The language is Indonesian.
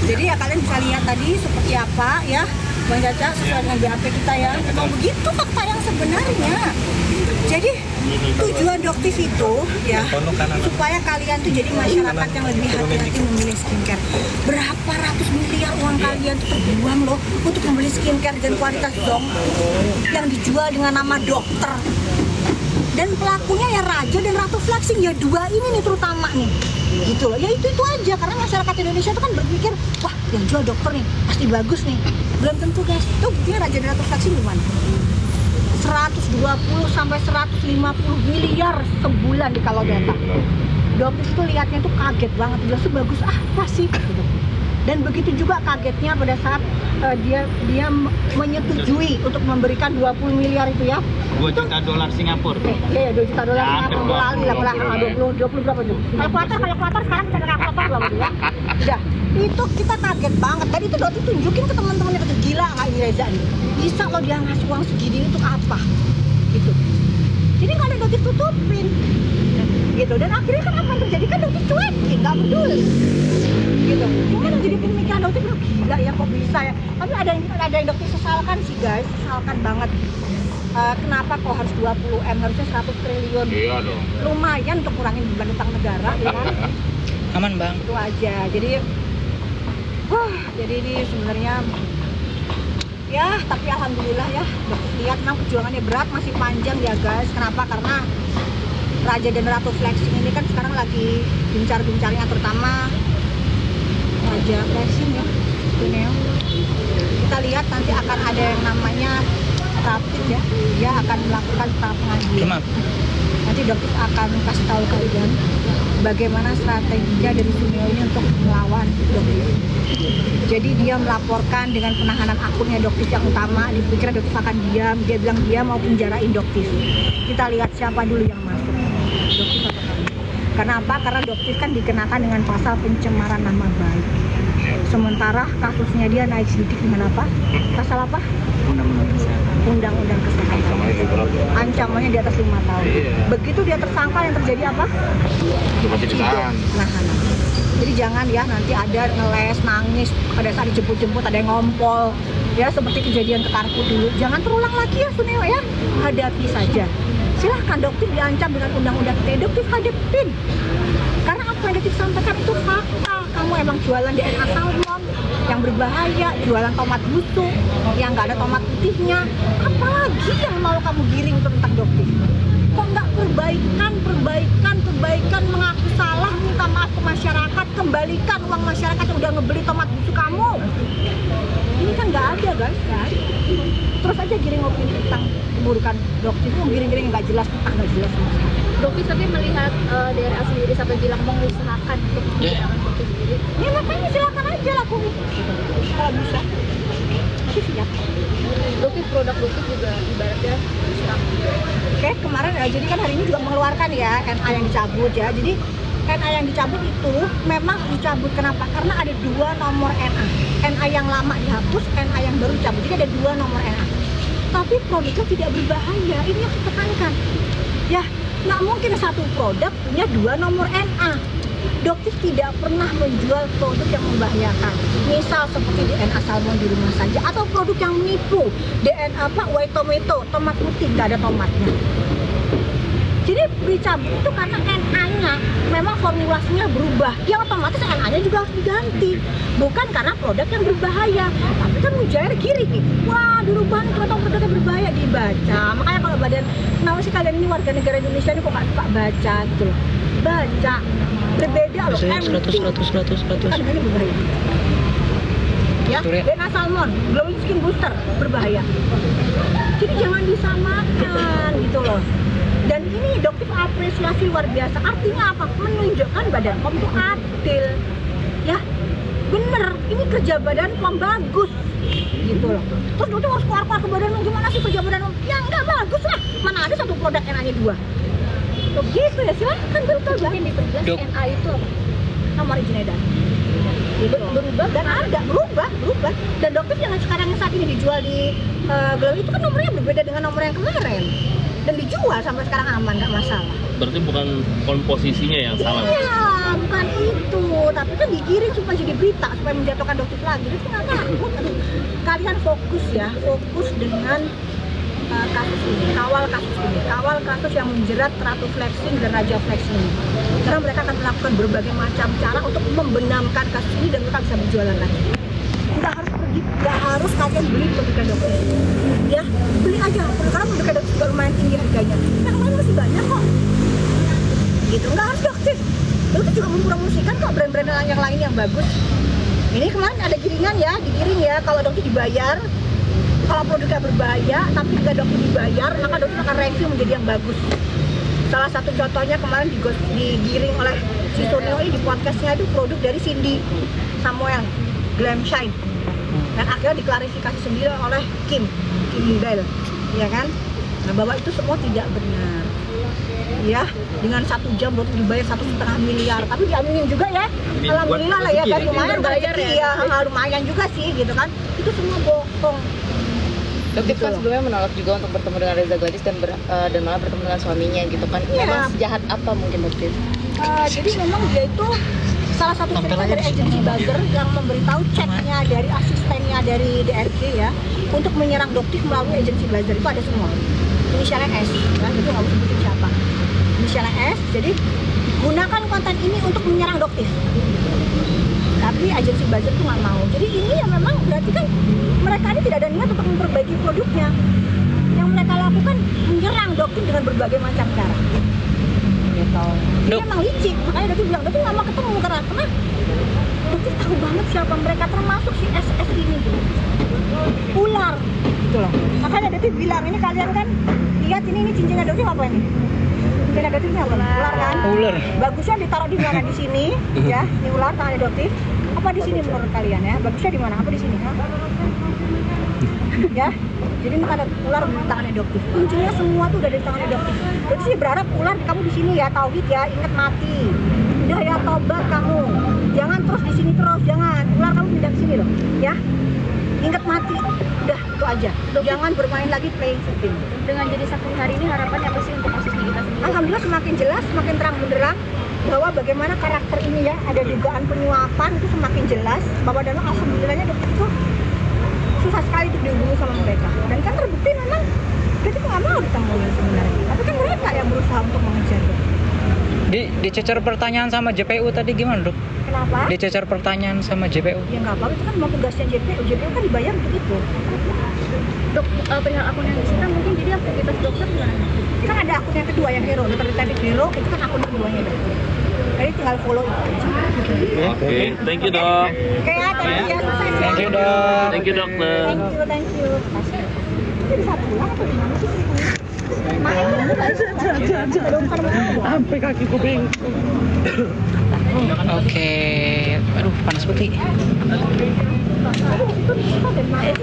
Jadi ya kalian bisa lihat tadi seperti apa ya Bang Caca sesuai dengan BAP kita ya. Memang begitu fakta yang sebenarnya. Jadi tujuan Doktif itu ya supaya kalian tuh jadi masyarakat yang lebih hati-hati memilih skincare. Berapa ratus miliar uang kalian tuh terbuang loh untuk membeli skincare dan kualitas dong yang dijual dengan nama dokter. Dan pelakunya ya Raja dan Ratu Flexing ya dua ini nih terutama nih gitu loh. Ya itu aja karena masyarakat Indonesia itu kan berpikir wah yang jual dokter nih pasti bagus nih. Belum tentu guys. Tuh buktinya Raja dan Ratu Flexing gimana? 120 sampai 150 miliar sebulan di kalau data. Dokter itu lihatnya tuh kaget banget, bilang sebagus apa sih? Dan begitu juga kagetnya pada saat dia menyetujui untuk memberikan 20 miliar itu ya. 2 juta dolar Singapura. Iya, 2 juta dolar Singapura. Kali lah, 20 berapa tuh? Kalkulator sekarang cara kalkulator berapa tuh ya? Udah, itu kita kaget banget. Dan itu Doti tunjukin ke teman-temannya, kata gila nggak ini Reza nih? Bisa loh dia ngasih uang segini untuk apa? Gitu. Jadi nggak ada Doti tutupin. Gitu. Dan akhirnya kan apa yang terjadi? Kan Doti cuekin, nggak peduli. Gitu. Cuman yang jadi pemikiran Doti bilang gila ya kok bisa ya. Tapi ada yang Doti sesalkan sih guys, sesalkan banget. Kenapa kok harus 20M, harusnya 100 triliun? Iya dong. Lumayan untuk kurangin beban utang negara, ya kan? Aman bang. Itu aja. Jadi ini sebenarnya ya, tapi alhamdulillah ya, Dokter lihat memang perjuangannya berat, masih panjang ya guys. Kenapa? Karena Raja dan Ratu Flexing ini kan sekarang lagi gencar-gencarnya, terutama Raja Flexing ya, Tuneo. Kita lihat nanti akan ada yang namanya rapid ya, dia akan melakukan tahap pengadilan. Nanti Dokter akan kasih tahu kalian bagaimana strateginya dari Suneo ini untuk melawan Dokter. Jadi dia melaporkan dengan penahanan akunnya Dokter yang utama, dipikir Dokter akan diam, dia bilang dia mau penjarain Dokter. Kita lihat siapa dulu yang masuk. Dokter apa kali? Kenapa? Karena Dokter kan dikenakan dengan pasal pencemaran nama baik. Sementara kasusnya dia naik sedikit dengan apa? Pasal apa? Undang-undang kesehatan. Ancamannya di atas 5 tahun. Begitu dia tersangka yang terjadi apa? Masih ditahan. Nahanan. Jadi jangan ya nanti ada ngeles, nangis, pada saat dijemput-jemput ada yang ngompol. Ya seperti kejadian ke Karku dulu. Jangan terulang lagi ya Suneo ya. Hadapi saja. Silahkan Dokter diancam dengan undang-undang ITE, Dokter hadapin. Karena apa yang Dokter sampaikan itu fakta. Kamu emang jualan DNA salmon yang berbahaya, jualan tomat busuk yang nggak ada tomat putihnya. Apalagi yang mau kamu giring tentang Dokter? Kok nggak perbaikan, mengaku salah, minta maaf ke masyarakat, kembalikan uang masyarakat yang udah ngebeli tomat busuk kamu. Ini kan nggak ada guys, kan? Terus aja giring opini tentang keburukan Dokter, itu giring-giring nggak jelas, nggak jelas sama sekali. Dokter tapi melihat DNA sendiri sampai bilang mengusahakan untuk menghilangkan Dokter sendiri. Ya makanya silakan aja lakuin kalau bisa. Tapi siap. Dokter produk Dokter juga ibaratnya diserang. Oke, kemarin jadi kan hari ini juga mengeluarkan ya NA yang dicabut ya. Jadi NA yang dicabut itu memang dicabut kenapa? Karena ada 2 nomor NA. NA yang lama dihapus, NA yang baru dicabut. Jadi ada 2 nomor NA. Tapi produknya tidak berbahaya. Ini yang ditekankan. Ya, nggak mungkin satu produk punya 2 nomor NA. Dokter tidak pernah menjual produk yang membahayakan. Misal seperti DNA salmon di rumah saja, atau produk yang menipu DNA white tomato, tomat putih nggak ada tomatnya. Jadi dicabut itu karena NA-nya memang formulasinya berubah. Ya otomatis NA-nya juga harus diganti. Bukan karena produk yang berbahaya. Tapi kan mujair giring nih. Wah, dirubah nih ternyata produknya berbahaya, dibaca. Makanya kalau kenapa sih kalian ini warga negara Indonesia ini kok nggak suka baca gitu loh. Baca. Berbeda loh. 100. Kandungannya berbahaya. Ya, DNA salmon, glowing skin booster berbahaya. Jadi jangan disamakan gitu loh. Dan ini Dokter apresiasi luar biasa. Artinya apa? Menunjukkan Badan POM itu adil. Ya, bener. Ini kerja Badan POM bagus. Gitu loh. Terus Dokter harus keluar ke Badan POM. Gimana sih kerja Badan POM? Ya nggak bagus lah. Mana ada satu produk NA-nya 2. Tuh gitu ya, silahkan betul Mungkin diperjelas NA itu apa? Nomor izin edar. Gitu. Berubah dan ada berubah. Dan Dokter yang sekarang saat ini dijual di Glow itu kan nomornya berbeda dengan nomor yang kemarin. Dan dijual sampai sekarang aman, nggak masalah. berarti bukan komposisinya yang salah. Iya, bukan itu. Tapi kan digiring supaya jadi berita, supaya menjatuhkan dokter lagi. Itu nggak takut. Aduh, kalian fokus ya, fokus dengan kasus ini, kawal kasus yang menjerat Ratu Flexing dan Raja Flexing ini. Karena mereka akan melakukan berbagai macam cara untuk membenamkan kasus ini dan mereka bisa berjualan lagi. Nggak harus pergi, nggak harus kalian beli produk dokter. Ya, beli aja. Karena produk dokter juga lumayan tinggi harganya. Yang lain masih banyak kok. Gitu, nggak harus dokter. Itu juga mempromosikan kok brand-brand yang lain yang bagus. Ini kemarin ada giringan ya, digiring ya. Kalau dokter dibayar, kalau produknya berbahaya, tapi jika dokter dibayar, maka dokter akan review menjadi yang bagus. Salah satu contohnya kemarin digiring oleh si Sunil ini di podcastnya itu produk dari Cindy Samuel, Glam Shine. Dan akhirnya diklarifikasi sendiri oleh Kim Bell, ya kan? Nah, bahwa itu semua tidak benar. Ya, dengan 1 jam dokter dibayar 1,5 miliar, tapi diaminin juga ya. Alhamdulillah lah ya, kan lumayan bayar ya, lumayan juga sih, gitu kan? Itu semua bohong. Dokter Gitu kan loh. sebelumnya menolak juga untuk bertemu dengan Reza Gladys dan malah bertemu dengan suaminya gitu kan. Iya. Memang sejahat apa mungkin dokter? Jadi memang dia itu salah satu cerita dari agensi buzzer yang memberitahu chatnya dari asistennya dari DRG ya untuk menyerang dokter melalui agensi buzzer itu ada semua. Inisialnya S, ya, jadi nggak usah sebutin siapa. Inisialnya S, jadi gunakan konten ini untuk menyerang dokter. Tapi agensi buzzer itu nggak mau. Jadi ini ya memang berarti kan mereka ini tidak ada niat untuk memperbaiki produknya. Yang mereka lakukan menyerang dokter dengan berbagai macam cara. Gitu. Ini emang licik, makanya dokter bilang dokter nggak mau ketemu karena dokter tahu banget siapa mereka, termasuk si SS ini. Ular, gitu loh. Makanya dokter bilang ini kalian kan lihat ini cincinnya dokter apa ini? Cincinnya dokter ini apa? Ular kan? Ular. Bagusnya ditaruh di mana? Di sini, ya. Ini ular tangannya dokter. Apa di sini menurut kalian ya? Bagusnya di mana? Apa di sini? Hah? Ya, jadi ini ada ular di tangannya dokter. Kuncinya semua tuh udah di tangannya dokter. Jadi sih berharap ular kamu di sini ya, tauhid ya, ingat mati. Udah ya, tobat kamu. Jangan terus di sini terus, jangan. Ular kamu pindah ke sini loh, ya. Ingat mati. Udah itu aja. Jangan bermain lagi playing victim. Dengan jadi saksi hari ini harapannya apa sih untuk kasus kita sendiri? Alhamdulillah semakin jelas, semakin terang benderang bahwa bagaimana karakter ini ya, ada dugaan penyuapan itu semakin jelas bahwa dalam alhamdulillahnya dokter itu susah sekali untuk dihubungi sama mereka. Dan kan terbukti memang dia itu nggak mau ditemuin sebenarnya. Tapi kan mereka yang berusaha untuk mengejar dokter. Dicecer pertanyaan sama JPU tadi gimana dok? Kenapa? Dicecer pertanyaan sama JPU. Ya nggak apa-apa, itu kan mau tugasnya JPU. JPU kan dibayar untuk itu. Dok, perihal akun yang disita mungkin jadi aktivitas dokter gimana? Kan ada akun yang kedua yang Hero, Dokter Detektif Hero, itu kan akun keduanya dokter. Jadi tinggal follow itu aja. Oke, thank you dok. Oke ya, thank you ya, sukses ya. Thank you dok. Thank you dokter. Thank you. Makasih. Jadi bisa pulang atau gimana sih ceritanya? Main Sampai kakiku bengkok. Oke, aduh panas putih. Aduh, itu ada main.